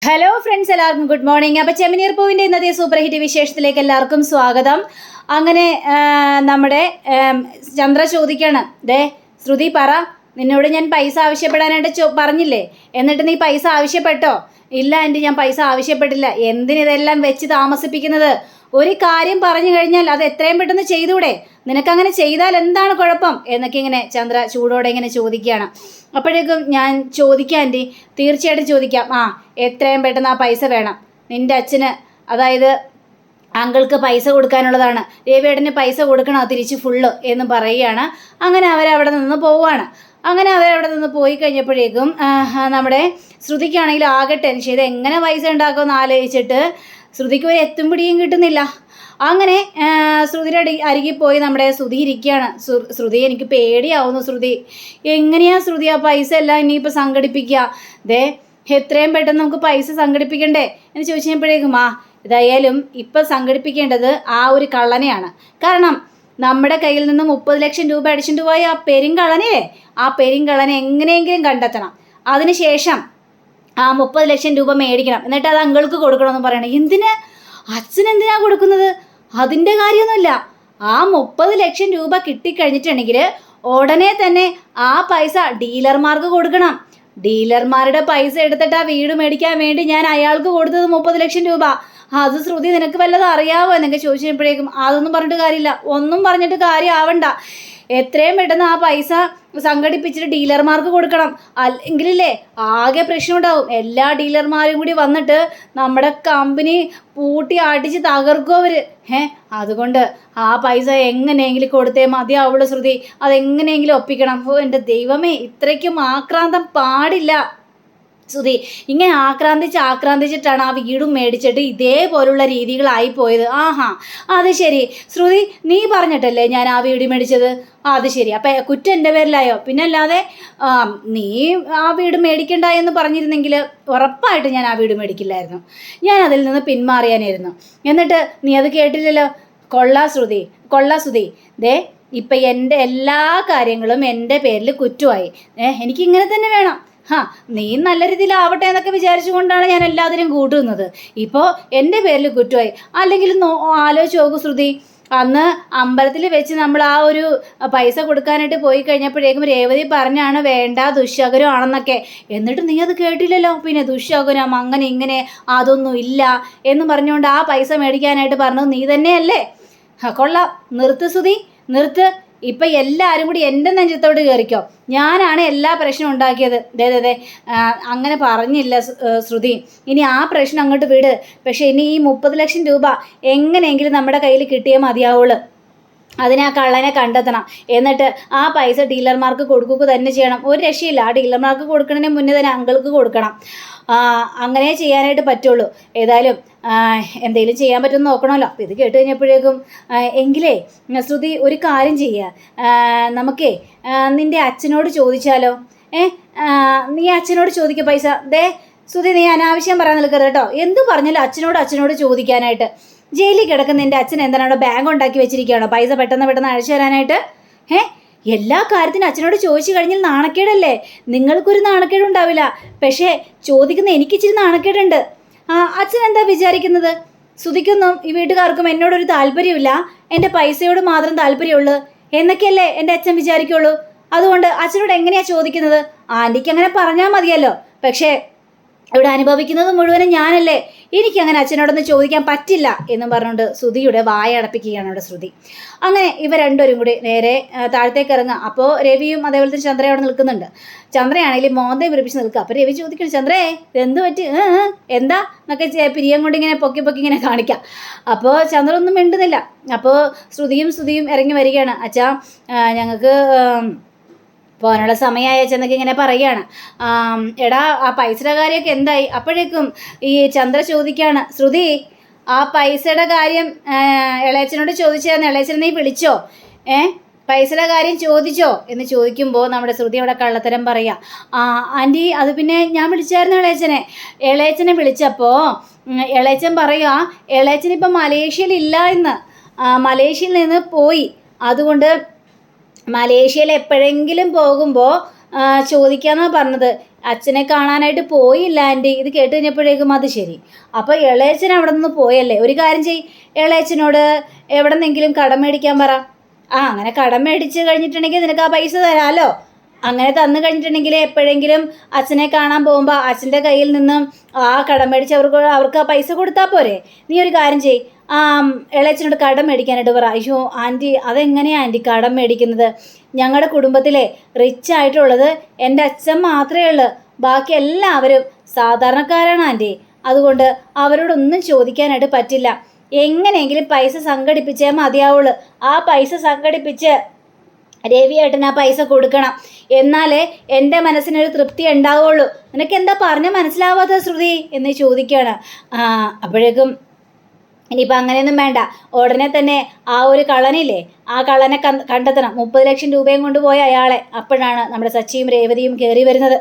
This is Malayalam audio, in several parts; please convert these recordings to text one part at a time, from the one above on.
ഹലോ ഫ്രണ്ട്സ്, എല്ലാവർക്കും ഗുഡ് മോർണിംഗ്. അപ്പോൾ ചെമ്മനീർ പൂവിൻ്റെ ഇന്നത്തെ സൂപ്പർ ഹിറ്റ് വിശേഷത്തിലേക്ക് എല്ലാവർക്കും സ്വാഗതം. അങ്ങനെ നമ്മുടെ ചന്ദ്ര ചോദിക്കാണ്, ശ്രുതി പറ, നിന്നോട് ഞാൻ പൈസ ആവശ്യപ്പെടാനായിട്ട് പറഞ്ഞില്ലേ, എന്നിട്ട് നീ പൈസ ആവശ്യപ്പെട്ടോ? ഇല്ല ആൻറ്റി, ഞാൻ പൈസ ആവശ്യപ്പെട്ടില്ല. എന്തിനിതെല്ലാം വെച്ച് താമസിപ്പിക്കുന്നത്? ഒരു കാര്യം പറഞ്ഞു കഴിഞ്ഞാൽ അത് എത്രയും പെട്ടെന്ന് ചെയ്തൂടെ? നിനക്കങ്ങനെ ചെയ്താൽ എന്താണ് കുഴപ്പം എന്നൊക്കെ ഇങ്ങനെ ചന്ദ്ര ചൂടോടെ ഇങ്ങനെ ചോദിക്കുകയാണ്. അപ്പോഴേക്കും ഞാൻ ചോദിക്കാം ആൻറ്റി, തീർച്ചയായിട്ടും ചോദിക്കാം. എത്രയും പെട്ടെന്ന് ആ പൈസ വേണം. നിൻ്റെ അച്ഛന്, അതായത് അങ്കിൾക്ക് പൈസ കൊടുക്കാനുള്ളതാണ്. രവിയേട്ടന് പൈസ കൊടുക്കണം തിരിച്ച് ഫുള്ള് എന്ന് പറയുകയാണ്. അങ്ങനെ അവരവിടെ നിന്ന് പോവുകയാണ്. അങ്ങനെ അവരവിടെ നിന്ന് പോയി കഴിഞ്ഞപ്പോഴേക്കും നമ്മുടെ ശ്രുതിക്കാണെങ്കിൽ ആകെ ടെൻഷൻ. ഇത് എങ്ങനെ പൈസ ഉണ്ടാക്കുമെന്ന് ആലോചിച്ചിട്ട് ശ്രുതിക്ക് ഒരു എത്തും പിടിയും കിട്ടുന്നില്ല. അങ്ങനെ ശ്രുതിയുടെ അരികിൽ പോയി നമ്മുടെ ശ്രുതി ഇരിക്കുകയാണ്. ശ്രുതി, എനിക്ക് പേടിയാവുന്നു ശ്രുതി. എങ്ങനെയാ ശ്രുതി ആ പൈസ എല്ലാം ഇനിയിപ്പോൾ സംഘടിപ്പിക്കുക? എത്രയും പെട്ടെന്ന് നമുക്ക് പൈസ സംഘടിപ്പിക്കണ്ടേ എന്ന് ചോദിച്ചപ്പോഴേക്കും ഇതായാലും ഇപ്പം സംഘടിപ്പിക്കേണ്ടത് ആ ഒരു കള്ളനെയാണ്. കാരണം നമ്മുടെ കയ്യിൽ നിന്ന് 30 ലക്ഷം രൂപ അടിച്ചിട്ട് പോയ ആ പെരുങ്കള്ളനെ, ആ പെരുങ്കള്ളനെ എങ്ങനെയെങ്കിലും കണ്ടെത്തണം. അതിനുശേഷം ആ 30 ലക്ഷം രൂപ മേടിക്കണം, എന്നിട്ട് അത് അങ്കിൾക്ക് കൊടുക്കണമെന്ന് പറയണം. എന്തിന്? അച്ഛനെന്തിനാ കൊടുക്കുന്നത്? അതിൻ്റെ കാര്യമൊന്നുമില്ല. ആ 30 ലക്ഷം രൂപ കിട്ടിക്കഴിഞ്ഞിട്ടുണ്ടെങ്കിൽ ഉടനെ തന്നെ ആ പൈസ ഡീലർമാർക്ക് കൊടുക്കണം. ഡീലർമാരുടെ പൈസ എടുത്തിട്ട് ആ വീട് മേടിക്കാൻ വേണ്ടി ഞാൻ അയാൾക്ക് കൊടുത്തത് 30 ലക്ഷം രൂപ. അത് ശ്രുതി, നിനക്ക് വല്ലതും അറിയാവോ എന്നൊക്കെ ചോദിച്ചപ്പോഴേക്കും അതൊന്നും പറഞ്ഞിട്ട് കാര്യമില്ല, ഒന്നും പറഞ്ഞിട്ട് കാര്യമാവണ്ട. എത്രയും പെട്ടെന്ന് ആ പൈസ സംഘടിപ്പിച്ചിട്ട് ഡീലർമാർക്ക് കൊടുക്കണം. അല്ലെങ്കിലല്ലേ ആകെ പ്രശ്നം ഉണ്ടാവും. എല്ലാ ഡീലർമാരും കൂടി വന്നിട്ട് നമ്മുടെ കമ്പനി പൂട്ടി അടിച്ച് തകർക്കും അവർ. അതുകൊണ്ട് ആ പൈസ എങ്ങനെയെങ്കിലും കൊടുത്തേ മതിയാവുള്ളൂ ശ്രുതി. അതെങ്ങനെയെങ്കിലും ഒപ്പിക്കണം. എൻ്റെ ദൈവമേ, ഇത്രയ്ക്കും ആക്രാന്തം പാടില്ല ശ്രുതി. ഇങ്ങനെ ആക്രാന്തിച്ചിട്ടാണ് ആ വീടും മേടിച്ചിട്ട് ഇതേപോലുള്ള രീതികളായി പോയത്. അത് ശരി ശ്രുതി, നീ പറഞ്ഞിട്ടല്ലേ ഞാൻ ആ വീട് മേടിച്ചത്? അത് ശരി, അപ്പം കുറ്റം എൻ്റെ പേരിലായോ? പിന്നെ അല്ലാതെ നീ ആ വീട് മേടിക്കണ്ട എന്ന് പറഞ്ഞിരുന്നെങ്കിൽ ഉറപ്പായിട്ട് ഞാൻ ആ വീട് മേടിക്കില്ലായിരുന്നു. ഞാൻ അതിൽ നിന്ന് പിന്മാറിയാനായിരുന്നു. എന്നിട്ട് നീ അത് കേട്ടില്ലല്ലോ. കൊള്ളാ ശ്രുതി. ഇപ്പം എൻ്റെ എല്ലാ കാര്യങ്ങളും എൻ്റെ പേരിൽ കുറ്റമായി. എനിക്കിങ്ങനെ തന്നെ വേണം. നീ നല്ല രീതിയിലാവട്ടെ എന്നൊക്കെ വിചാരിച്ചുകൊണ്ടാണ് ഞാൻ എല്ലാത്തിനും കൂട്ടുന്നത്. ഇപ്പോൾ എൻ്റെ പേരിൽ കുറ്റമായി. അല്ലെങ്കിൽ ആലോചിച്ച് നോക്കൂ ശ്രുതി, അന്ന് അമ്പലത്തിൽ വെച്ച് നമ്മൾ ആ ഒരു പൈസ കൊടുക്കാനായിട്ട് പോയി കഴിഞ്ഞപ്പോഴേക്കും രേവതി പറഞ്ഞാണ് വേണ്ട, ദുശ്ശകുനമാണെന്നൊക്കെ. എന്നിട്ട് നീ അത് കേട്ടില്ലല്ലോ. പിന്നെ ദുശ്ശകുനം അങ്ങനെ ഇങ്ങനെ അതൊന്നും ഇല്ല എന്ന് പറഞ്ഞുകൊണ്ട് ആ പൈസ മേടിക്കാനായിട്ട് പറഞ്ഞത് നീ തന്നെയല്ലേ? കൊള്ളാം, നിർത്ത് ശ്രുതി, നിർത്ത്. ഇപ്പം എല്ലാവരും കൂടി എൻ്റെ നെഞ്ചത്തോട് കയറിക്കോ. ഞാനാണ് എല്ലാ പ്രശ്നവും ഉണ്ടാക്കിയത്. അങ്ങനെ പറഞ്ഞില്ല ശ്രുതി. ഇനി ആ പ്രശ്നം അങ്ങോട്ട് വിട്. പക്ഷേ ഇനി ഈ 30 ലക്ഷം രൂപ എങ്ങനെയെങ്കിലും നമ്മുടെ കയ്യിൽ കിട്ടിയേ മതിയാവുള്ളൂ. അതിനെ ആ കള്ളനെ കണ്ടെത്തണം. എന്നിട്ട് ആ പൈസ ഡീലർമാർക്ക് കൊടുക്കുക തന്നെ ചെയ്യണം. ഒരു രക്ഷയില്ല. ആ ഡീലർമാർക്ക് കൊടുക്കുന്നതിന് മുന്നേ തന്നെ അങ്കിൾക്ക് കൊടുക്കണം. അങ്ങനെ ചെയ്യാനായിട്ട് പറ്റുള്ളൂ. ഏതായാലും എന്തെങ്കിലും ചെയ്യാൻ പറ്റുമെന്ന് നോക്കണമല്ലോ. അപ്പോൾ ഇത് കേട്ട് കഴിഞ്ഞപ്പോഴേക്കും എങ്കിലേ ശ്രുതി, ഒരു കാര്യം ചെയ്യുക, നമുക്കേ നിൻ്റെ അച്ഛനോട് ചോദിച്ചാലോ? നീ അച്ഛനോട് ചോദിക്കുക പൈസ. ശ്രുതി, നീ അനാവശ്യം പറയാൻ നിൽക്കരുത് കേട്ടോ. എന്ത് പറഞ്ഞാലും അച്ഛനോട് ചോദിക്കാനായിട്ട്. ജയിലിൽ കിടക്കുന്ന എൻ്റെ അച്ഛൻ എന്താണ് അവിടെ ബാങ്ക് ഉണ്ടാക്കി വെച്ചിരിക്കുകയാണോ പൈസ പെട്ടെന്ന് അയച്ചു തരാനായിട്ട്? എല്ലാ കാര്യത്തിനും അച്ഛനോട് ചോദിച്ചു കഴിഞ്ഞാൽ നാണക്കേടല്ലേ? നിങ്ങൾക്കൊരു നാണക്കേടും ഉണ്ടാവില്ല, പക്ഷേ ചോദിക്കുന്ന എനിക്കിച്ചിരി നാണക്കേടുണ്ട്. അച്ഛൻ എന്താ വിചാരിക്കുന്നത്? ശ്രുതിക്കൊന്നും ഈ വീട്ടുകാർക്കും എന്നോടൊരു താല്പര്യമില്ല, എൻ്റെ പൈസയോട് മാത്രം താല്പര്യമുള്ളൂ എന്നൊക്കെയല്ലേ എൻ്റെ അച്ഛൻ വിചാരിക്കുള്ളൂ. അതുകൊണ്ട് അച്ഛനോട് എങ്ങനെയാണ് ചോദിക്കുന്നത്? ആൻറ്റിക്ക് അങ്ങനെ പറഞ്ഞാൽ മതിയല്ലോ. പക്ഷേ ഇവിടെ അനുഭവിക്കുന്നത് മുഴുവനും ഞാനല്ലേ. എനിക്കങ്ങനെ അച്ഛനോടൊന്ന് ചോദിക്കാൻ പറ്റില്ല എന്നും പറഞ്ഞുകൊണ്ട് ശ്രുതിയുടെ വായ അടപ്പിക്കുകയാണ് അവിടെ ശ്രുതി. അങ്ങനെ ഇവർ രണ്ടുപേരും കൂടി നേരെ താഴത്തേക്ക് ഇറങ്ങുക. അപ്പോൾ രവിയും അതേപോലെ തന്നെ ചന്ദ്ര അവിടെ നിൽക്കുന്നുണ്ട്. ചന്ദ്രയാണെങ്കിൽ മോന്തയും വിളിപ്പിച്ച് നിൽക്കുക. അപ്പോൾ രവി ചോദിക്കണം, ചന്ദ്രേ എന്ത് പറ്റി, എന്താ എന്നൊക്കെ പിരിയം കൊണ്ട് ഇങ്ങനെ പൊക്കി ഇങ്ങനെ കാണിക്കാം. അപ്പോൾ ചന്ദ്ര ഒന്നും മിണ്ടുന്നില്ല. അപ്പോൾ ശ്രുതിയും ഇറങ്ങി വരികയാണ്. അച്ഛാ, ഞങ്ങൾക്ക് പോകാനുള്ള സമയമായ ചെന്നൊക്കെ ഇങ്ങനെ പറയുകയാണ്. എടാ, ആ പൈസയുടെ കാര്യമൊക്കെ എന്തായി? അപ്പോഴേക്കും ഈ ചന്ദ്ര ചോദിക്കുകയാണ്, ശ്രുതി, ആ പൈസയുടെ കാര്യം ഇളയച്ചനോട് ചോദിച്ചായിരുന്നു. ഇളയച്ചനെ നീ വിളിച്ചോ? പൈസയുടെ കാര്യം ചോദിച്ചോ എന്ന് ചോദിക്കുമ്പോൾ നമ്മുടെ ശ്രുതി അവിടെ കള്ളത്തരം പറയുക. ആൻറ്റി, അത് പിന്നെ ഞാൻ വിളിച്ചായിരുന്നു ഇളയച്ചനെ വിളിച്ചപ്പോൾ ഇളയച്ചൻ പറയുക, ഇളയച്ചനിപ്പം മലേഷ്യയിലില്ല എന്ന്. മലേഷ്യയിൽ നിന്ന് പോയി. അതുകൊണ്ട് മലേഷ്യയിൽ എപ്പോഴെങ്കിലും പോകുമ്പോൾ ചോദിക്കാമെന്നാണ് പറഞ്ഞത്. അച്ഛനെ കാണാനായിട്ട് പോയില്ല ആൻറ്റി. ഇത് കേട്ട് കഴിഞ്ഞപ്പോഴേക്കും അത് ശരി, അപ്പോൾ ഇളയച്ചൻ അവിടെ നിന്ന് പോയല്ലേ. ഒരു കാര്യം ചെയ്യ്, ഇളയച്ചനോട് എവിടെ നിന്നെങ്കിലും കടം മേടിക്കാൻ പറ. അങ്ങനെ കടം മേടിച്ച് കഴിഞ്ഞിട്ടുണ്ടെങ്കിൽ നിനക്ക് ആ പൈസ തരാമല്ലോ. അങ്ങനെ തന്നു കഴിഞ്ഞിട്ടുണ്ടെങ്കിൽ എപ്പോഴെങ്കിലും അച്ഛനെ കാണാൻ പോകുമ്പോൾ അച്ഛൻ്റെ കയ്യിൽ നിന്നും ആ കടം മേടിച്ച് അവർക്ക് ആ പൈസ കൊടുത്താൽ പോരെ. നീ ഒരു കാര്യം ചെയ്യ്, ഇളയച്ചനോട് കടം മേടിക്കാനായിട്ട് പറ. അയ്യോ ആൻറ്റി, അതെങ്ങനെയാണ് ആൻറ്റി കടം മേടിക്കുന്നത്? ഞങ്ങളുടെ കുടുംബത്തിലെ റിച്ച് ആയിട്ടുള്ളത് എൻ്റെ അച്ഛൻ മാത്രമേ ഉള്ളൂ, ബാക്കി എല്ലാവരും സാധാരണക്കാരാണ് ആൻറ്റി. അതുകൊണ്ട് അവരോടൊന്നും ചോദിക്കാനായിട്ട് പറ്റില്ല. എങ്ങനെയെങ്കിലും പൈസ സംഘടിപ്പിച്ചേ മതിയാവുള്ളൂ. ആ പൈസ സംഘടിപ്പിച്ച് രവിയേട്ടൻ ആ പൈസ കൊടുക്കണം, എന്നാലേ എൻ്റെ മനസ്സിനൊരു തൃപ്തി ഉണ്ടാവുള്ളൂ. നിനക്ക് എന്താ പറഞ്ഞ മനസ്സിലാവാത്ത ശ്രുതി എന്ന് ചോദിക്കുകയാണ്. അപ്പോഴേക്കും ഇനിയിപ്പോൾ അങ്ങനെയൊന്നും വേണ്ട, ഉടനെ തന്നെ ആ ഒരു കള്ളനില്ലേ, ആ കള്ളനെ കണ്ടെത്തണം. 30 ലക്ഷം രൂപയും കൊണ്ടുപോയ അയാളെ. അപ്പോഴാണ് നമ്മുടെ സച്ചിയും രേവതിയും കയറി വരുന്നത്.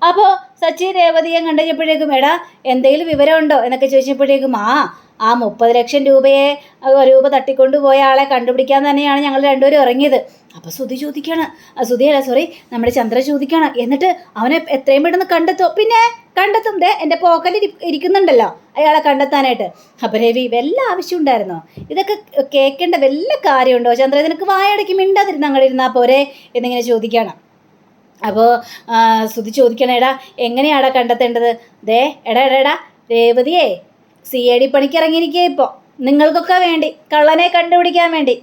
അപ്പോൾ സച്ചി രേവതിയെ കണ്ടുകഴിഞ്ഞപ്പോഴേക്കും എടാ എന്തെങ്കിലും വിവരമുണ്ടോ എന്നൊക്കെ ചോദിച്ചപ്പോഴേക്കും ആ 30 ലക്ഷം രൂപ തട്ടിക്കൊണ്ടുപോയ ആളെ കണ്ടുപിടിക്കാൻ തന്നെയാണ് ഞങ്ങൾ രണ്ടുപേരും ഇറങ്ങിയത്. അപ്പോൾ ശ്രുതി ചോദിക്കുകയാണ്, ശ്രുതിയല്ല സോറി, നമ്മുടെ ചന്ദ്ര ചോദിക്കുകയാണ്, എന്നിട്ട് അവനെ എത്രയും പെട്ടെന്ന് കണ്ടെത്തുമോ? പിന്നെ കണ്ടെത്തും, എൻ്റെ പോക്കറ്റിൽ ഇരിക്കുന്നുണ്ടല്ലോ അയാളെ കണ്ടെത്താനായിട്ട്. അപ്പോൾ രവി, വല്ല ആവശ്യം ഉണ്ടായിരുന്നോ? ഇതൊക്കെ കേൾക്കേണ്ട വല്ല കാര്യമുണ്ടോ ചന്ദ്ര? നിനക്ക് വായടക്കി മിണ്ടാതിരുന്ന് അങ്ങോട്ട് ഇരുന്നാൽ പോരെ എന്നിങ്ങനെ ചോദിക്കുകയാണ്. അപ്പോൾ ശ്രുതി ചോദിക്കണം, എടാ എങ്ങനെയാടാ കണ്ടെത്തേണ്ടത്? എടാ രേവതിയെ CID പണിക്ക് ഇറങ്ങിയിരിക്കുക ഇപ്പോൾ, നിങ്ങൾക്കൊക്കെ വേണ്ടി, കള്ളനെ കണ്ടുപിടിക്കാൻ വേണ്ടി.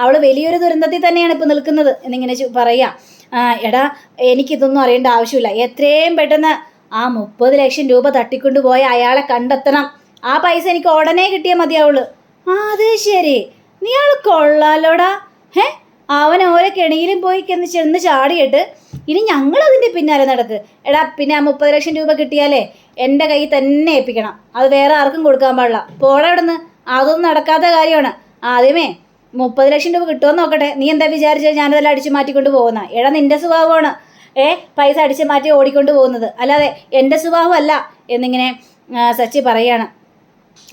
അവൾ വലിയൊരു ദുരന്തത്തിൽ തന്നെയാണ് ഇപ്പോൾ നിൽക്കുന്നത് എന്നിങ്ങനെ പറയാം. എടാ എനിക്കിതൊന്നും അറിയേണ്ട ആവശ്യമില്ല, എത്രയും പെട്ടെന്ന് ആ 30 ലക്ഷം രൂപ തട്ടിക്കൊണ്ടുപോയ അയാളെ കണ്ടെത്തണം. ആ പൈസ എനിക്ക് ഉടനെ കിട്ടിയാൽ മതിയാവുള്ളൂ. അത് ശരി, നീ ആൾ കൊള്ളാലോടാ. അവൻ ഓരോ കെണിയിലും പോയി ചെന്ന് ചാടിയിട്ട് ഇനി ഞങ്ങളതിൻ്റെ പിന്നാലെ നടക്ക്. എടാ പിന്നെ ആ 30 ലക്ഷം രൂപ കിട്ടിയാലേ എൻ്റെ കയ്യിൽ തന്നെ ഏൽപ്പിക്കണം, അത് വേറെ ആർക്കും കൊടുക്കാൻ പാടില്ല. പോടെ അവിടെ നിന്ന്, അതൊന്നും നടക്കാത്ത കാര്യമാണ്. ആദ്യമേ 30 ലക്ഷം രൂപ കിട്ടുമെന്ന് നോക്കട്ടെ. നീ എന്താ വിചാരിച്ചത് ഞാനതെല്ലാം അടിച്ചു മാറ്റിക്കൊണ്ട് പോകുന്ന? എടാ നിൻ്റെ സ്വഭാവമാണ് പൈസ അടിച്ചു മാറ്റി ഓടിക്കൊണ്ട് പോകുന്നത്, അല്ലാതെ എൻ്റെ സ്വഭാവമല്ല എന്നിങ്ങനെ സച്ചി പറയുകയാണ്.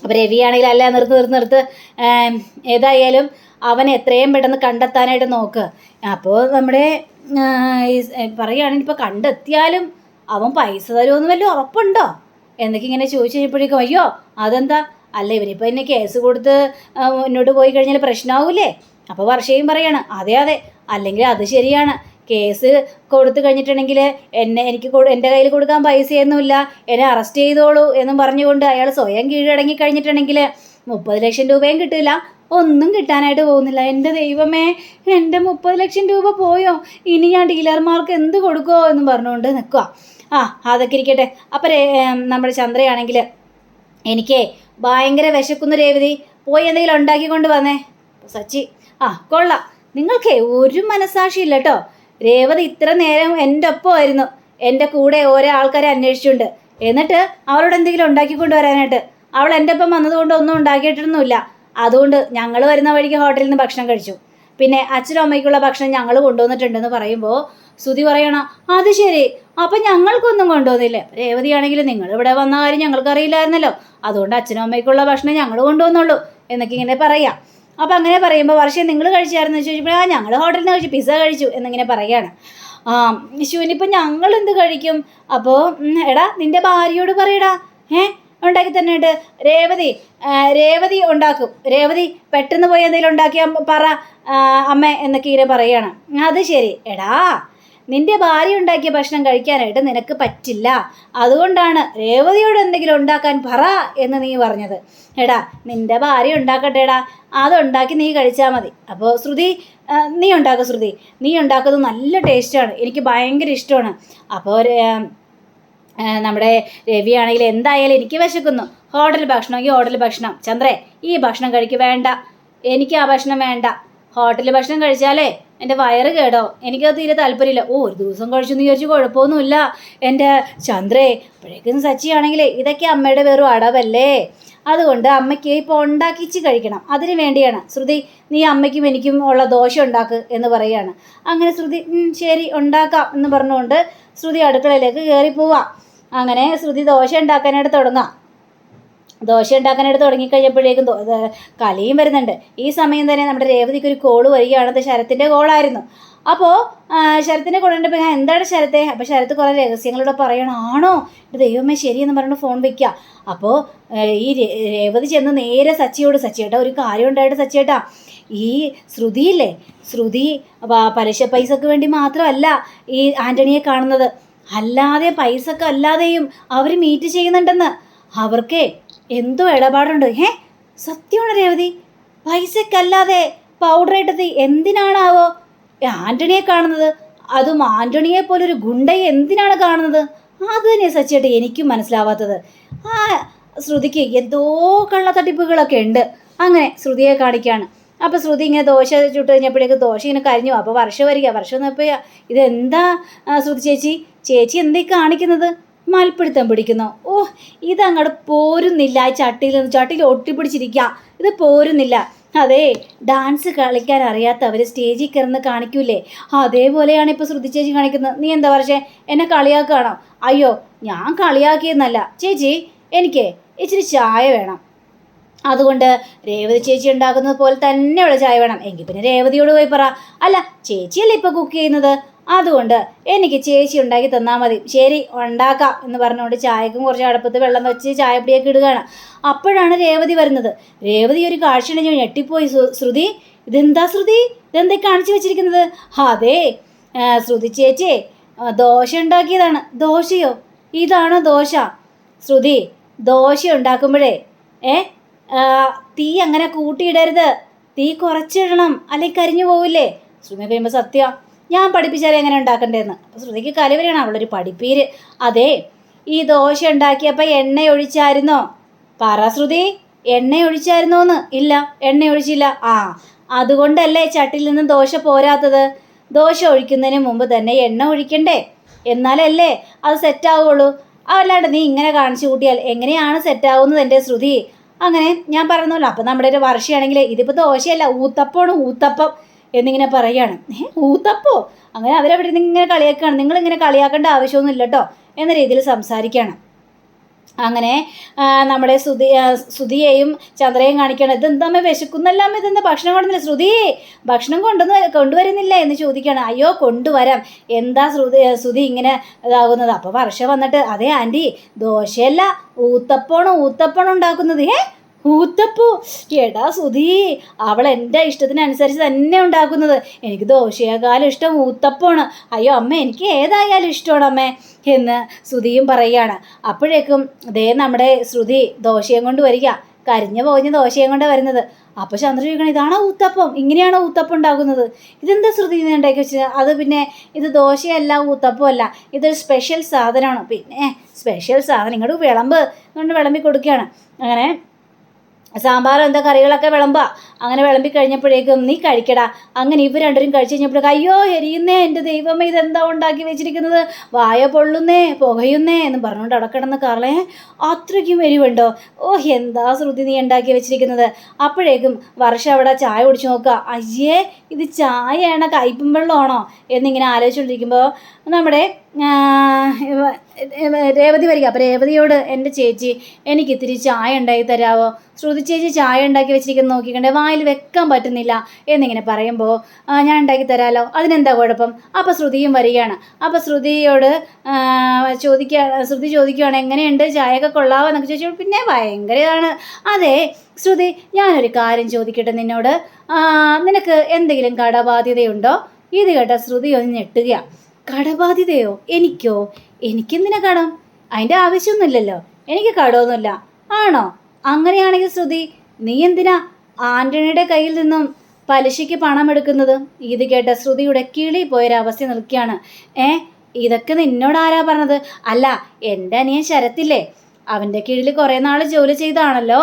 അപ്പോൾ രവിയാണെങ്കിൽ അല്ല നിർത്ത്, ഏതായാലും അവൻ എത്രയും പെട്ടെന്ന് കണ്ടെത്താനായിട്ട് നോക്ക്. അപ്പോൾ നമ്മുടെ പറയുകയാണെങ്കിൽ ഇപ്പോൾ കണ്ടെത്തിയാലും അവൻ പൈസ തരുമെന്ന് വല്ല ഉറപ്പുണ്ടോ എന്നൊക്കെ ഇങ്ങനെ ചോദിച്ചു കഴിഞ്ഞപ്പോഴേക്കും അയ്യോ അതെന്താ, അല്ല ഇവനിപ്പോൾ എന്നെ കേസ് കൊടുത്ത് മുന്നോട്ട് പോയി കഴിഞ്ഞാൽ പ്രശ്നമാവൂലേ? അപ്പോൾ വർഷയും പറയാണ് അതെ അല്ലെങ്കിൽ അത് ശരിയാണ്, കേസ് കൊടുത്തു കഴിഞ്ഞിട്ടുണ്ടെങ്കിൽ എനിക്ക് എൻ്റെ കയ്യിൽ കൊടുക്കാൻ പൈസയൊന്നുമില്ല, എന്നെ അറസ്റ്റ് ചെയ്തോളൂ എന്നും പറഞ്ഞുകൊണ്ട് അയാൾ സ്വയം കീഴടങ്ങി കഴിഞ്ഞിട്ടുണ്ടെങ്കിൽ 30 ലക്ഷം രൂപയും കിട്ടില്ല, ഒന്നും കിട്ടാനായിട്ട് പോകുന്നില്ല. എൻ്റെ ദൈവമേ, എൻ്റെ 30 ലക്ഷം രൂപ പോയോ, ഇനി ഞാൻ ഡീലർമാർക്ക് എന്ത് കൊടുക്കുമോ എന്നും പറഞ്ഞുകൊണ്ട് നിൽക്കുക. അതൊക്കെ ഇരിക്കട്ടെ. അപ്പം നമ്മുടെ ചന്ദ്രയാണെങ്കിൽ എനിക്കേ ഭയങ്കര വിശക്കുന്നു രേവതി, പോയി എന്തെങ്കിലും ഉണ്ടാക്കിക്കൊണ്ട് വന്നേ. സച്ചി കൊള്ളാം, നിങ്ങൾക്കേ ഒരു മനസ്സാക്ഷിയില്ല കേട്ടോ. രേവതി ഇത്ര നേരം എൻ്റെ ഒപ്പമായിരുന്നു, എൻ്റെ കൂടെ ഓരോ ആൾക്കാരെ അന്വേഷിച്ചുണ്ട്, എന്നിട്ട് അവളോട് എന്തെങ്കിലും ഉണ്ടാക്കിക്കൊണ്ട് വരാനായിട്ട്. അവൾ എൻ്റെ ഒപ്പം വന്നതുകൊണ്ട് ഒന്നും ഉണ്ടാക്കിയിട്ടൊന്നുമില്ല. അതുകൊണ്ട് ഞങ്ങൾ വരുന്ന വഴിക്ക് ഹോട്ടലിൽ നിന്ന് ഭക്ഷണം കഴിച്ചു, പിന്നെ അച്ഛനും അമ്മയ്ക്കുള്ള ഭക്ഷണം ഞങ്ങൾ കൊണ്ടുവന്നിട്ടുണ്ടെന്ന് പറയുമ്പോൾ ശ്രുതി പറയണം അത് ശരി, അപ്പം ഞങ്ങൾക്കൊന്നും കൊണ്ടുവന്നില്ലേ? രേവതിയാണെങ്കിൽ നിങ്ങൾ ഇവിടെ വന്ന കാര്യം ഞങ്ങൾക്കറിയില്ലായിരുന്നല്ലോ, അതുകൊണ്ട് അച്ഛനും അമ്മയ്ക്കുള്ള ഭക്ഷണം ഞങ്ങൾ കൊണ്ടുവന്നുള്ളൂ എന്നൊക്കെ ഇങ്ങനെ പറയാം. അപ്പം അങ്ങനെ പറയുമ്പോൾ വർഷം നിങ്ങൾ കഴിച്ചായിരുന്നു ചോദിച്ചപ്പോൾ ഞങ്ങൾ ഹോട്ടലിൽ നിന്ന് കഴിച്ചു, പിസ്സ കഴിച്ചു എന്നിങ്ങനെ പറയുകയാണ്. ശിവനിപ്പം ഞങ്ങൾ എന്ത് കഴിക്കും? അപ്പോൾ എടാ നിൻ്റെ ഭാര്യയോട് പറയടാ, ഉണ്ടാക്കി തന്നെയുണ്ട്. രേവതി ഉണ്ടാക്കും, രേവതി പെട്ടെന്ന് പോയി എന്തെങ്കിലും ഉണ്ടാക്കിയാൽ പറ അമ്മ എന്നൊക്കെ ഇങ്ങനെ പറയുകയാണ്. അത് ശരി, എടാ നിൻ്റെ ഭാര്യ ഉണ്ടാക്കിയ ഭക്ഷണം കഴിക്കാനായിട്ട് നിനക്ക് പറ്റില്ല, അതുകൊണ്ടാണ് രേവതിയോട് എന്തെങ്കിലും ഉണ്ടാക്കാൻ പറ എന്ന് നീ പറഞ്ഞത്. എടാ നിൻ്റെ ഭാര്യ ഉണ്ടാക്കട്ടെ എടാ, അതുണ്ടാക്കി നീ കഴിച്ചാൽ മതി. അപ്പോൾ ശ്രുതി നീ ഉണ്ടാക്കുക, ശ്രുതി നീ ഉണ്ടാക്കുന്നത് നല്ല ടേസ്റ്റാണ്, എനിക്ക് ഭയങ്കര ഇഷ്ടമാണ്. അപ്പോൾ നമ്മുടെ രവിയാണെങ്കിൽ എന്തായാലും എനിക്ക് വിശക്കുന്നു, ഹോട്ടൽ ഭക്ഷണമെങ്കിൽ ഹോട്ടൽ ഭക്ഷണം, ചന്ദ്രേ ഈ ഭക്ഷണം കഴിക്കുക വേണ്ട, എനിക്ക് ആ ഭക്ഷണം വേണ്ട, ഹോട്ടലിൽ ഭക്ഷണം കഴിച്ചാലേ എൻ്റെ വയറ് കേടോ, എനിക്കത് തീരെ താല്പര്യമില്ല. ഒരു ദിവസം കഴിച്ചെന്ന് വിചാരിച്ച് കുഴപ്പമൊന്നുമില്ല എൻ്റെ ചന്ദ്രേ. അപ്പോഴേക്കും സച്ചിയാണെങ്കിലേ ഇതൊക്കെ അമ്മയുടെ വെറും അടവല്ലേ, അതുകൊണ്ട് അമ്മയ്ക്ക് ഇപ്പോൾ ഉണ്ടാക്കിച്ച് കഴിക്കണം, അതിന് വേണ്ടിയാണ് ശ്രുതി നീ അമ്മയ്ക്കും എനിക്കും ഉള്ള ദോശ ഉണ്ടാക്ക് എന്ന് പറയുകയാണ്. അങ്ങനെ ശ്രുതി ശരി ഉണ്ടാക്കാം എന്ന് പറഞ്ഞുകൊണ്ട് ശ്രുതി അടുക്കളയിലേക്ക് കയറി പോവാം. അങ്ങനെ ശ്രുതി ദോശ ഉണ്ടാക്കാനായിട്ട് തുടങ്ങിക്കഴിഞ്ഞപ്പോഴേക്കും കലിയും വരുന്നുണ്ട്. ഈ സമയം തന്നെ നമ്മുടെ രേവതിക്ക് ഒരു കോള് വരികയാണത് ശരത്തിൻ്റെ കോളായിരുന്നു. അപ്പോൾ ശരത്തിനെ കൊണ്ടുപോയി എന്താണ് ശരത്തെ? അപ്പോൾ ശരത്ത് കുറേ രഹസ്യങ്ങളോട് പറയണം. ആണോ? ദൈവമേ ശരിയെന്ന് പറഞ്ഞിട്ട് ഫോൺ വെക്കുക. അപ്പോൾ ഈ രേവതി ചെന്ന് നേരെ സച്ചിയോട്, സച്ചിയേട്ടാ ഒരു കാര്യം ഉണ്ടായിട്ട് സച്ചിയേട്ടാ, ഈ ശ്രുതിയില്ലേ, ശ്രുതി പലിശ പൈസക്ക് വേണ്ടി മാത്രമല്ല ഈ ആൻ്റണിയെ കാണുന്നത്, അല്ലാതെ പൈസക്ക് അല്ലാതെയും അവർ മീറ്റ് ചെയ്യുന്നുണ്ടെന്ന്. അവർക്കേ എന്തോ ഇടപാടുണ്ട്. സത്യമാണ് രേവതി, പൈസക്കല്ലാതെ പൗഡർ ഇട്ടത് എന്തിനാണാവോ ആൻ്റണിയെ കാണുന്നത്? അതും ആൻ്റണിയെ പോലൊരു ഗുണ്ടയെ എന്തിനാണ് കാണുന്നത്? അത് തന്നെ സച്ചിയേട്ടാ എനിക്കും മനസ്സിലാവാത്തത്. ആ ശ്രുതിക്ക് എന്തോ കള്ളത്തട്ടിപ്പുകളൊക്കെ ഉണ്ട്. അങ്ങനെ ശ്രുതിയെ കാണിക്കുകയാണ്. അപ്പോൾ ശ്രുതി ഇങ്ങനെ ദോശ ചുട്ട് കഴിഞ്ഞപ്പോഴേക്ക് ദോശ ഇങ്ങനെ കരിഞ്ഞു. അപ്പോൾ വർഷം വരിക. വർഷം വന്നപ്പോൾ ഇതെന്താ ശ്രുതി ചേച്ചി എന്തേ കാണിക്കുന്നത്? മൽപ്പിടുത്തം പിടിക്കുന്നു. ഇതങ്ങോട്ട് പോരുന്നില്ല. ചട്ടിയിൽ ഒട്ടിപ്പിടിച്ചിരിക്കുക. ഇത് പോരുന്നില്ല. അതെ, ഡാൻസ് കളിക്കാൻ അറിയാത്തവർ സ്റ്റേജിൽ കയറുന്ന കാണിക്കൂലേ, അതേപോലെയാണ് ഇപ്പോൾ ശ്രുതി ചേച്ചി കാണിക്കുന്നത്. നീ എന്താ പക്ഷേ എന്നെ കളിയാക്കുകയാണോ? അയ്യോ, ഞാൻ കളിയാക്കിയെന്നല്ല ചേച്ചി, എനിക്ക് ഇച്ചിരി ചായ വേണം. അതുകൊണ്ട് രേവതി ചേച്ചി ഉണ്ടാക്കുന്നത് പോലെ തന്നെ ഉള്ള ചായ വേണം. എങ്കിൽ പിന്നെ രേവതിയോട് പോയി പറ. അല്ല, ചേച്ചിയല്ലേ ഇപ്പോൾ കുക്ക് ചെയ്യുന്നത്, അതുകൊണ്ട് എനിക്ക് ചേച്ചി ഉണ്ടാക്കി തന്നാൽ മതി. ശരി, ഉണ്ടാക്കാം എന്ന് പറഞ്ഞുകൊണ്ട് ചായക്കും കുറച്ച് അടുപ്പത്ത് വെള്ളം വെച്ച് ചായപ്പൊടിയൊക്കെ ഇടുകയാണ്. അപ്പോഴാണ് രേവതി വരുന്നത്. രേവതി ഒരു കാഴ്ച ഉണ്ടെങ്കിൽ ഞെട്ടിപ്പോയി. ശ്രുതി, ഇതെന്താ ശ്രുതി, ഇതെന്താ കാണിച്ചു വെച്ചിരിക്കുന്നത്? അതെ ശ്രുതി ചേച്ചി ദോശ ഉണ്ടാക്കിയതാണ്. ദോശയോ? ഇതാണോ ദോശ? ശ്രുതി, ദോശ ഉണ്ടാക്കുമ്പോഴേ തീ അങ്ങനെ കൂട്ടിയിടരുത്, തീ കുറച്ചിടണം, അല്ലെങ്കിൽ കരിഞ്ഞു പോവില്ലേ? ശ്രുതി കഴിയുമ്പോൾ സത്യ ഞാൻ പഠിപ്പിച്ചാലേ എങ്ങനെ ഉണ്ടാക്കണ്ടേന്ന്. അപ്പോൾ ശ്രുതിക്ക് കലവരാണ്, അവളൊരു പഠിപ്പീര്. അതെ, ഈ ദോശ ഉണ്ടാക്കിയപ്പോൾ എണ്ണ ഒഴിച്ചായിരുന്നോ? പറ ശ്രുതി, എണ്ണ ഒഴിച്ചായിരുന്നോന്ന്? ഇല്ല, എണ്ണ ഒഴിച്ചില്ല. അതുകൊണ്ടല്ലേ ചട്ടിയിൽ നിന്ന് ദോശ പോരാത്തത്. ദോശ ഒഴിക്കുന്നതിന് മുമ്പ് തന്നെ എണ്ണ ഒഴിക്കണ്ടേ, എന്നാലല്ലേ അത് സെറ്റാവുള്ളൂ. അല്ലാണ്ട് നീ ഇങ്ങനെ കാണിച്ചു കൂട്ടിയാൽ എങ്ങനെയാണ് സെറ്റാവുന്നത് എൻ്റെ ശ്രുതി? അങ്ങനെ ഞാൻ പറഞ്ഞല്ലോ. അപ്പം നമ്മുടെ ഒരു വർഷയാണെങ്കിൽ ഇതിപ്പോൾ ദോശയല്ല, ഊത്തപ്പമാണ്, ഊത്തപ്പം എന്നിങ്ങനെ പറയുകയാണ്. ഊത്തപ്പോ? അങ്ങനെ അവരവിടെ നിന്ന് ഇങ്ങനെ കളിയാക്കുകയാണ്. നിങ്ങളിങ്ങനെ കളിയാക്കേണ്ട ആവശ്യമൊന്നും ഇല്ല കേട്ടോ എന്ന രീതിയിൽ സംസാരിക്കുകയാണ്. അങ്ങനെ നമ്മുടെ ശ്രുതിയെയും ചന്ദ്രയെയും കാണിക്കുകയാണ്. ഇതെന്താമ്മ വിശക്കുന്നല്ലാമ്മ, ഇതെന്താ ഭക്ഷണം കൊണ്ടുവന്നില്ല? ശ്രുതി, ഭക്ഷണം കൊണ്ടുവരുന്നില്ല എന്ന് ചോദിക്കുകയാണ്. അയ്യോ കൊണ്ടുവരാം, എന്താ ശ്രുതി ഇങ്ങനെ ഇതാകുന്നത്? അപ്പോൾ വർഷ വന്നിട്ട്, അതെ ആൻറ്റി, ദോശയല്ല ഊത്തപ്പമാണ് ഉണ്ടാക്കുന്നത്. ഊത്തപ്പൂ? എടാ ശ്രുതി, അവൾ എൻ്റെ ഇഷ്ടത്തിനനുസരിച്ച് തന്നെ ഉണ്ടാക്കുന്നത്. എനിക്ക് ദോശയേക്കാളും ഇഷ്ടം ഊത്തപ്പമാണ്. അയ്യോ അമ്മ, എനിക്ക് ഏതായാലും ഇഷ്ടമാണ് അമ്മേ എന്ന് ശ്രുതിയും പറയുകയാണ്. അപ്പോഴേക്കും നമ്മുടെ ശ്രുതി ദോശയും കൊണ്ട് വരിക. കരിഞ്ഞ പോഞ്ഞ ദോശയും കൊണ്ടാണ് വരുന്നത്. അപ്പോൾ ചന്ദ്ര ചോദിക്കണം, ഇതാണോ ഊത്തപ്പം? ഇങ്ങനെയാണോ ഊത്തപ്പം ഉണ്ടാക്കുന്നത്? ഇതെന്താ ശ്രുതി ഇങ്ങനെ ഉണ്ടാക്കി വെച്ചത്? അത് പിന്നെ ഇത് ദോശയല്ല, ഊത്തപ്പമല്ല, ഇതൊരു സ്പെഷ്യൽ സാധനമാണ്. പിന്നെ സ്പെഷ്യൽ സാധനം ഇങ്ങോട്ട് വിളമ്പി കൊടുക്കുകയാണ്. അങ്ങനെ സാമ്പാറും എന്താ കറികളൊക്കെ അങ്ങനെ വിളമ്പി കഴിഞ്ഞപ്പോഴേക്കും നീ കഴിക്കടാ. അങ്ങനെ ഇവർ രണ്ടുപേരും കഴിച്ച് കഴിഞ്ഞപ്പോഴേക്കും അയ്യോ എരിയുന്നേ, എൻ്റെ ദൈവമേ ഇതെന്താ ഉണ്ടാക്കി വെച്ചിരിക്കുന്നത്, വായ പൊള്ളുന്നേ, പുകയുന്നേ എന്ന് പറഞ്ഞുകൊണ്ട് അവിടെ കിടന്ന് കാളെ അത്രയ്ക്കും എരിവുണ്ടോ? എന്താ ശ്രുതി നീ ഉണ്ടാക്കി വെച്ചിരിക്കുന്നത്? അപ്പോഴേക്കും വർഷം അവിടെ ചായ കുടിച്ച് നോക്കുക. അയ്യേ, ഇത് ചായയാണോ കയ്പും വെള്ളമാണോ എന്നിങ്ങനെ ആലോചിച്ചുകൊണ്ടിരിക്കുമ്പോൾ നമ്മുടെ രേവതി വരിക. അപ്പോൾ രേവതിയോട്, എൻ്റെ ചേച്ചി എനിക്ക് ഇത്തിരി ചായ ഉണ്ടാക്കി തരാമോ? ശ്രുതി ചേച്ചി ചായ ഉണ്ടാക്കി വെച്ചിരിക്കുന്നത് നോക്കിക്കണ്ടേ, വായിൽ വെക്കാൻ പറ്റുന്നില്ല എന്നിങ്ങനെ പറയുമ്പോൾ ഞാൻ ഉണ്ടാക്കി തരാമല്ലോ, അതിനെന്താ കുഴപ്പം? അപ്പോൾ ശ്രുതിയും വരികയാണ്. അപ്പോൾ ശ്രുതിയോട് ശ്രുതി ചോദിക്കുകയാണ്, എങ്ങനെയുണ്ട് ചായയൊക്കെ കൊള്ളാവോ എന്നൊക്കെ ചോദിച്ചു. പിന്നെ ഭയങ്കരമാണ്. അതെ ശ്രുതി, ഞാനൊരു കാര്യം ചോദിക്കട്ടെ നിന്നോട്, നിനക്ക് എന്തെങ്കിലും കടബാധ്യതയുണ്ടോ? ഇത് കേട്ട ശ്രുതി ഒന്ന് ഞെട്ടുക. കടബാധ്യതയോ? എനിക്കോ? എനിക്കെന്തിനാ കടം? അതിൻ്റെ ആവശ്യമൊന്നുമില്ലല്ലോ, എനിക്ക് കടമൊന്നുമില്ല. ആണോ? അങ്ങനെയാണെങ്കിൽ ശ്രുതി, നീ എന്തിനാ ആൻ്റണിയുടെ കയ്യിൽ നിന്നും പലിശയ്ക്ക് പണം എടുക്കുന്നത്? ഇത് കേട്ട ശ്രുതിയുടെ കിളി പോയൊരവസ്ഥ നിൽക്കുകയാണ്. ഇതൊക്കെ നിന്നോട് ആരാ പറഞ്ഞത്? അല്ല, എൻ്റെ അനിയൻ ശരത്തില്ലേ, അവൻ്റെ കീഴിൽ കുറേ നാൾ ജോലി ചെയ്താണല്ലോ.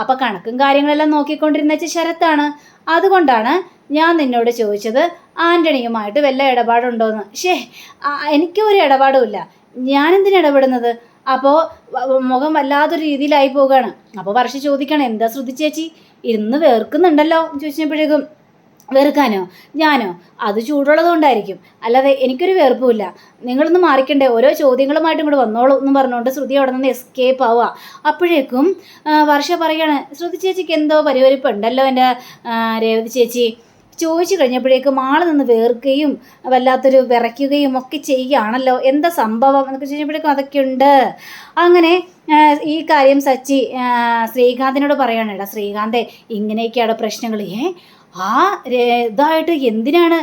അപ്പം കണക്കും കാര്യങ്ങളെല്ലാം നോക്കിക്കൊണ്ടിരുന്ന ശരത്താണ്. അതുകൊണ്ടാണ് ഞാൻ നിന്നോട് ചോദിച്ചത് ആൻ്റണിയുമായിട്ട് വല്ല ഇടപാടുണ്ടോയെന്ന്. എനിക്കൊരു ഇടപാടുമില്ല, ഞാനെന്തിനാ ഇടപെടുന്നത്? അപ്പോൾ മുഖം വല്ലാത്തൊരു രീതിയിലായി പോവുകയാണ്. അപ്പോൾ വർഷ ചോദിക്കണം, എന്താ ശ്രുതി ചേച്ചി ഇന്ന് വേർക്കുന്നുണ്ടല്ലോ ചോദിച്ചപ്പോഴേക്കും, വെറുക്കാനോ? ഞാനോ? അത് ചൂടുള്ളത് കൊണ്ടായിരിക്കും, അല്ലാതെ എനിക്കൊരു വെറുപ്പുമില്ല. നിങ്ങളൊന്ന് മാറിക്കണ്ടേ, ഓരോ ചോദ്യങ്ങളുമായിട്ട് ഇങ്ങോട്ട് വന്നോളൂ എന്ന് പറഞ്ഞുകൊണ്ട് ശ്രുതി അവിടെ നിന്ന് എസ്കേപ്പ് ആവുക. അപ്പോഴേക്കും വർഷ പറയാണ്, ശ്രുതി ചേച്ചിക്ക് എന്തോ പരിവരിപ്പുണ്ടല്ലോ എൻ്റെ രേവതി ചേച്ചി. ചോദിച്ചു കഴിഞ്ഞപ്പോഴേക്കും ആൾ നിന്ന് വേർക്കുകയും വല്ലാത്തൊരു വിറയ്ക്കുകയും ഒക്കെ ചെയ്യുകയാണല്ലോ, എന്താ സംഭവം എന്നൊക്കെ ചോദിച്ചപ്പോഴേക്കും അതൊക്കെ ഉണ്ട്. അങ്ങനെ ഈ കാര്യം സച്ചി ശ്രീകാന്തിനോട് പറയാണ്, എടാ ശ്രീകാന്തേ ഇങ്ങനെയൊക്കെയാണ് പ്രശ്നങ്ങൾ. ഇതായിട്ട് എന്തിനാണ്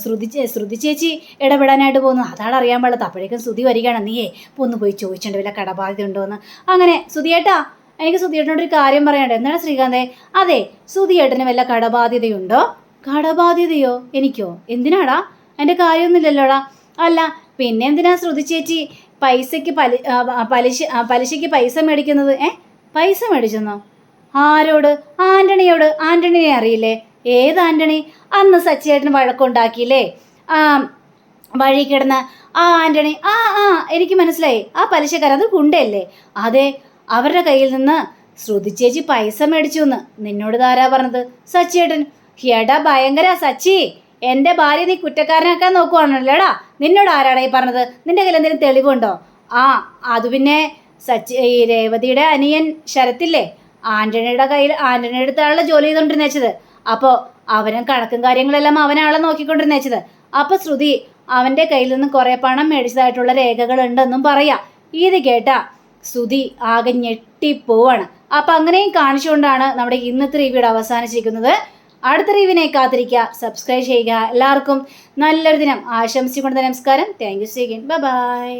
ശ്രുതി ചേച്ചി ഇടപെടാനായിട്ട് പോകുന്നത്? അതാണ് അറിയാൻ പാടില്ല. അപ്പോഴേക്കും ശ്രുതി വരികയാണ്, നീയേ ഇപ്പോൾ ഒന്ന് പോയി ചോദിച്ചിട്ടുണ്ട് വല്ല കടബാധ്യത ഉണ്ടോ എന്ന്. അങ്ങനെ ശ്രുതിയേട്ടാ, എനിക്ക് ശ്രുതിയേട്ടനോടൊരു കാര്യം പറയണ്ടേ. എന്താണ് ശ്രീകാന്തേ? അതെ, ശ്രുതിയേട്ടന് വല്ല കടബാധ്യതയുണ്ടോ? കടബാധ്യതയോ? എനിക്കോ? എന്തിനാടാ? എൻ്റെ കാര്യമൊന്നുമില്ലല്ലോടാ. അല്ല പിന്നെ എന്തിനാ ശ്രുതി ചേച്ചി പൈസയ്ക്ക് പലിശയ്ക്ക് പൈസ മേടിക്കുന്നത്? പൈസ മേടിച്ചെന്നോ? ആരോട്? ആൻ്റണിയോട്. ആൻ്റണിനെ അറിയില്ലേ? ഏത് ആൻ്റണി? അന്ന് സച്ചിയേട്ടന് വഴക്കുണ്ടാക്കിയില്ലേ വഴി കിടന്ന് ആ ആൻ്റണി? ആ എനിക്ക് മനസ്സിലായി, ആ പലിശക്കാരൻ, അത് ഗുണ്ടയല്ലേ? അതെ, അവരുടെ കയ്യിൽ നിന്ന് ശ്രുതി ചേച്ചി പൈസ മേടിച്ചു എന്ന് നിന്നോട് ആരാ പറഞ്ഞത്? സച്ചിയേട്ടൻ. എടാ ഭയങ്കര സച്ചി, എൻ്റെ ഭാര്യ നീ കുറ്റക്കാരനാക്കാൻ നോക്കുവാണല്ലോടാ. നിന്നോട് ആരാടാ ഈ പറഞ്ഞത്? നിന്റെ കയ്യിൽ എന്തെങ്കിലും തെളിവുണ്ടോ? അത് പിന്നെ ഈ രേവതിയുടെ അനിയൻ ശരത്തില്ലേ, ആൻ്റണിയുടെ അടുത്താണല്ലോ ജോലി ചെയ്തുകൊണ്ടിരുന്ന വെച്ചത്. അപ്പോൾ അവനും കണക്കും കാര്യങ്ങളെല്ലാം അവനാണല്ലോ നോക്കിക്കൊണ്ടിരുന്ന വെച്ചത്. അപ്പോൾ ശ്രുതി അവൻ്റെ കയ്യിൽ നിന്ന് കുറേ പണം മേടിച്ചതായിട്ടുള്ള രേഖകളുണ്ടെന്നും പറയാം. ഇത് കേട്ടാ ശ്രുതി ആകെ ഞെട്ടിപ്പോവാണ്. അപ്പം അങ്ങനെയും കാണിച്ചുകൊണ്ടാണ് നമ്മുടെ ഇന്നത്തെ റിവ്യൂടെ അവസാനിച്ചിരിക്കുന്നത്. അടുത്ത റിവ്യൂവിനെ കാത്തിരിക്കുക, സബ്സ്ക്രൈബ് ചെയ്യുക. എല്ലാവർക്കും നല്ലൊരു ദിനം ആശംസിച്ചുകൊണ്ട് നമസ്കാരം. Thank you. See again. By.